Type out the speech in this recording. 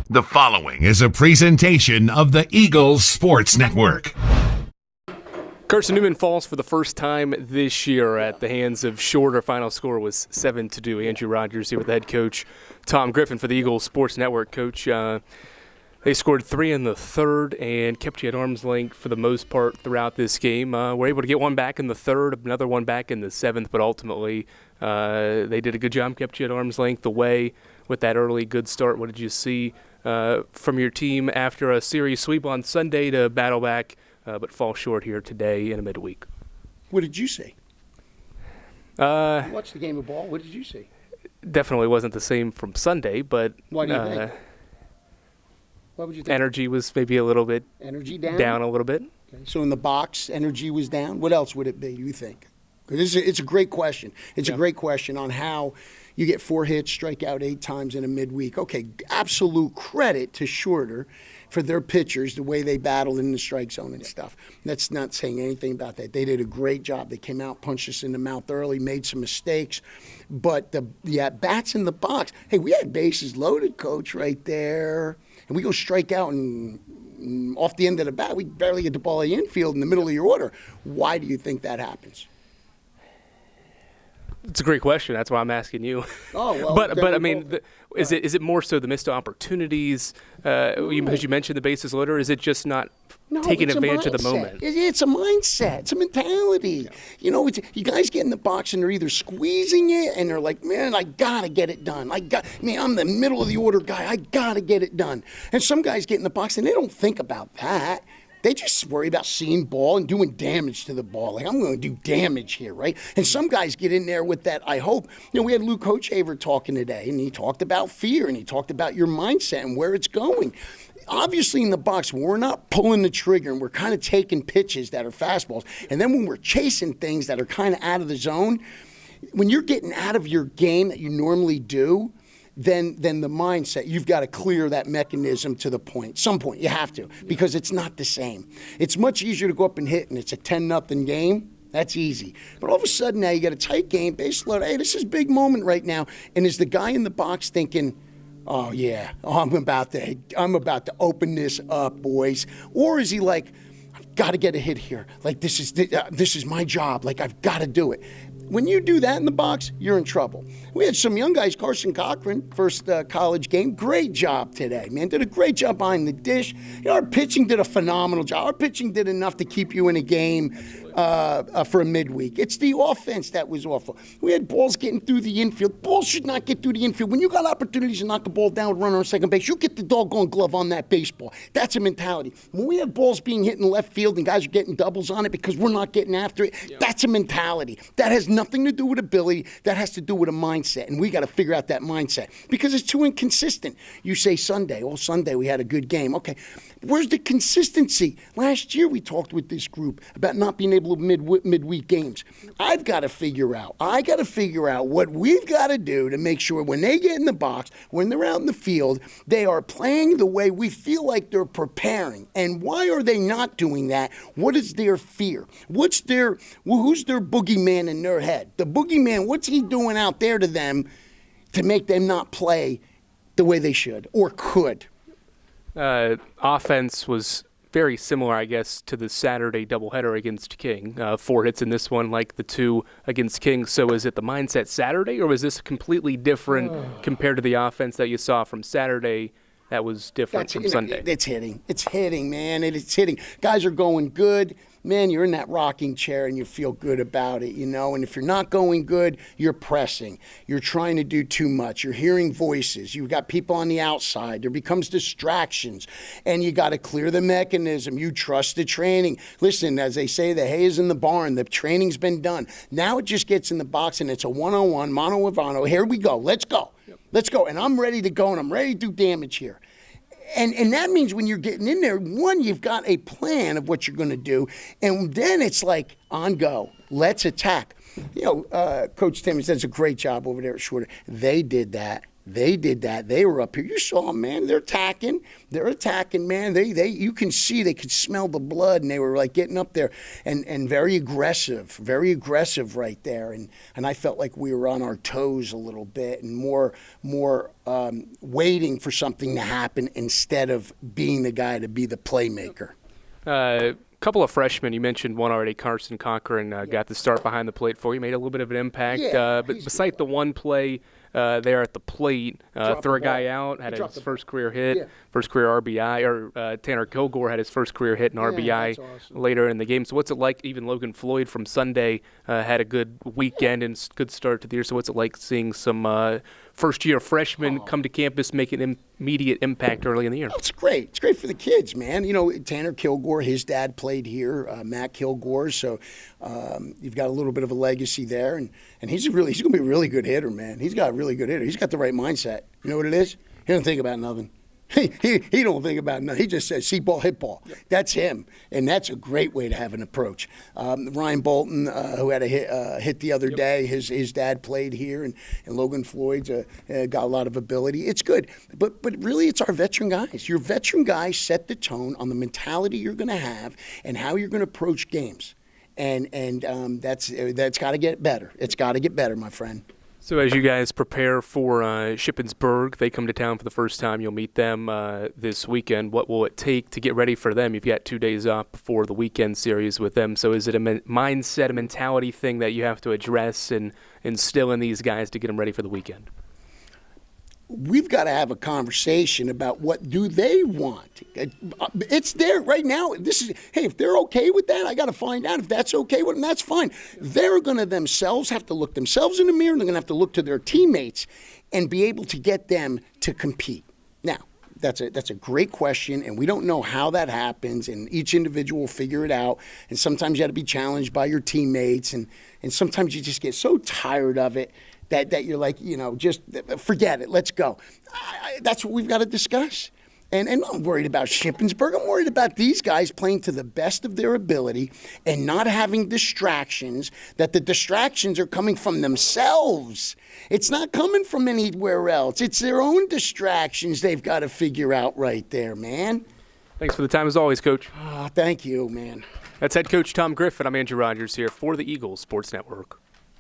The following is a presentation of the Eagles Sports Network. Carson-Newman falls for the first time this year at the hands of Shorter. Final score was 7-2. Andrew Rogers here with head coach Tom Griffin for the Eagles Sports Network. Coach, they scored 3 in the third and kept you at arm's length for the most part throughout this game. Were able to get one back in the third, another one back in the seventh, but ultimately they did a good job, kept you at arm's length away with that early good start. What did you see from your team after a series sweep on Sunday to battle back but fall short here today in a midweek? What did you see? You watched the game of ball. What did you see? Definitely wasn't the same from Sunday, but Why do you think? What would you think? Energy was maybe a little bit Energy down? down a little bit. Okay. So in the box, energy was down. What else would it be, do you think? Because it's a great question. It's a great question on how you get 4 hits, strike out 8 times in a midweek. Okay, absolute credit to Shorter for their pitchers, the way they battled in the strike zone and stuff. That's not saying anything about that. They did a great job. They came out, punched us in the mouth early, made some mistakes. But the at-bats in the box, hey, we had bases loaded, Coach, right there. And we go strike out and off the end of the bat, we barely get the ball in the infield in the middle of your order. Why do you think that happes? It's a great question. That's why I'm asking you. Oh, well, but I mean, is it more so the missed opportunities? Because you mentioned the bases loaded, or is it just not taking advantage of the moment? It's a mindset. It's a mentality. Yeah. You know, you guys get in the box and they're either squeezing it and they're like, man, I gotta get it done. I'm the middle of the order guy. I gotta get it done. And some guys get in the box and they don't think about that. They just worry about seeing ball and doing damage to the ball. Like, I'm going to do damage here, right? And some guys get in there with that, I hope. You know, we had Luke Hochaver talking today, and he talked about fear, and he talked about your mindset and where it's going. Obviously, in the box, when we're not pulling the trigger and we're kind of taking pitches that are fastballs, and then when we're chasing things that are kind of out of the zone, when you're getting out of your game that you normally do, then the mindset, you've got to clear that mechanism to the point. Some point, you have to, because it's not the same. It's much easier to go up and hit, and it's a 10-0 game. That's easy. But all of a sudden now you got a tight game, base load. Hey, this is a big moment right now. And is the guy in the box thinking, oh, yeah, I'm about to open this up, boys? Or is he like, I've got to get a hit here. Like, this is my job. Like, I've got to do it. When you do that in the box, you're in trouble. We had some young guys, Carson Cochran, first college game. Great job today, man. Did a great job behind the dish. You know, our pitching did a phenomenal job. Our pitching did enough to keep you in a game for a midweek. It's the offense that was awful. We had balls getting through the infield. Balls should not get through the infield. When you got opportunities to knock a ball down with a runner on second base, you get the doggone glove on that baseball. That's a mentality. When we have balls being hit in left field and guys are getting doubles on it because we're not getting after it, that's a mentality. That has nothing to do with ability. That has to do with a mindset, and we got to figure out that mindset because it's too inconsistent. You say Sunday we had a good game. Okay, where's the consistency? Last year we talked with this group about not being able to midweek games. I got to figure out what we've got to do to make sure when they get in the box, when they're out in the field, they are playing the way we feel like they're preparing. And why are they not doing that? What is their fear? Who's their boogeyman in their head? The boogeyman, what's he doing out there to them to make them not play the way they should or could? Offense was very similar, I guess, to the Saturday doubleheader against King. 4 hits in this one, like the 2 against King. So is it the mindset Saturday, or was this completely different compared to the offense that you saw from Saturday that was different from Sunday? It's hitting, man. It's hitting. Guys are going good. Man, you're in that rocking chair and you feel good about it, you know. And if you're not going good, you're pressing. You're trying to do too much. You're hearing voices. You've got people on the outside. There becomes distractions. And you got to clear the mechanism. You trust the training. Listen, as they say, the hay is in the barn. The training's been done. Now it just gets in the box and it's a one-on-one, mano a mano. Here we go. Let's go. Yep. Let's go. And I'm ready to go and I'm ready to do damage here. And that means when you're getting in there, one, you've got a plan of what you're going to do, and then it's like, on go, let's attack. You know, Coach Timmons does a great job over there at Shorter. They did that They did that. They were up here. You saw them, man. They're attacking. They're attacking, man. You can see, they could smell the blood, and they were like getting up there and very aggressive right there. And I felt like we were on our toes a little bit and more waiting for something to happen instead of being the guy to be the playmaker. Couple of freshmen, you mentioned one already, Carson Cochran, got the start behind the plate for you, made a little bit of an impact. But beside the one play there at the plate, threw a guy out, had his first career hit, first career RBI, or Tanner Kilgore had his first career hit and RBI later in the game. So what's it like, even Logan Floyd from Sunday had a good weekend and good start to the year. So what's it like seeing some first-year freshmen come to campus, make an immediate impact early in the year? It's great. It's great for the kids, man. You know, Tanner Kilgore, his dad played here, Matt Kilgore, so you've got a little bit of a legacy there, and he's going to be a really good hitter, man. He's got a really good hitter. He's got the right mindset. You know what it is? He doesn't think about nothing. He don't think about nothing. He just says, see ball, hit ball. Yep. That's him, and that's a great way to have an approach. Ryan Bolton, who had a hit the other day, his dad played here, and Logan Floyd's got a lot of ability. It's good, but really it's our veteran guys. Your veteran guys set the tone on the mentality you're going to have and how you're going to approach games, and that's got to get better. It's got to get better, my friend. So as you guys prepare for Shippensburg, they come to town for the first time. You'll meet them this weekend. What will it take to get ready for them? You've got 2 days off before the weekend series with them. So is it a mindset, a mentality thing that you have to address and instill in these guys to get them ready for the weekend? We've got to have a conversation about what do they want. It's there right now. Hey, if they're okay with that, I got to find out if that's okay with them. That's fine. They're going to themselves have to look themselves in the mirror, and they're going to have to look to their teammates and be able to get them to compete. Now, that's a great question, and we don't know how that happens, and each individual will figure it out. And sometimes you got to be challenged by your teammates, and sometimes you just get so tired of it that you're like, just forget it. Let's go. That's what we've got to discuss. And I'm not worried about Shippensburg. I'm worried about these guys playing to the best of their ability and not having distractions, that the distractions are coming from themselves. It's not coming from anywhere else. It's their own distractions they've got to figure out right there, man. Thanks for the time as always, Coach. Thank you, man. That's head coach Tom Griffin. I'm Andrew Rogers here for the Eagles Sports Network.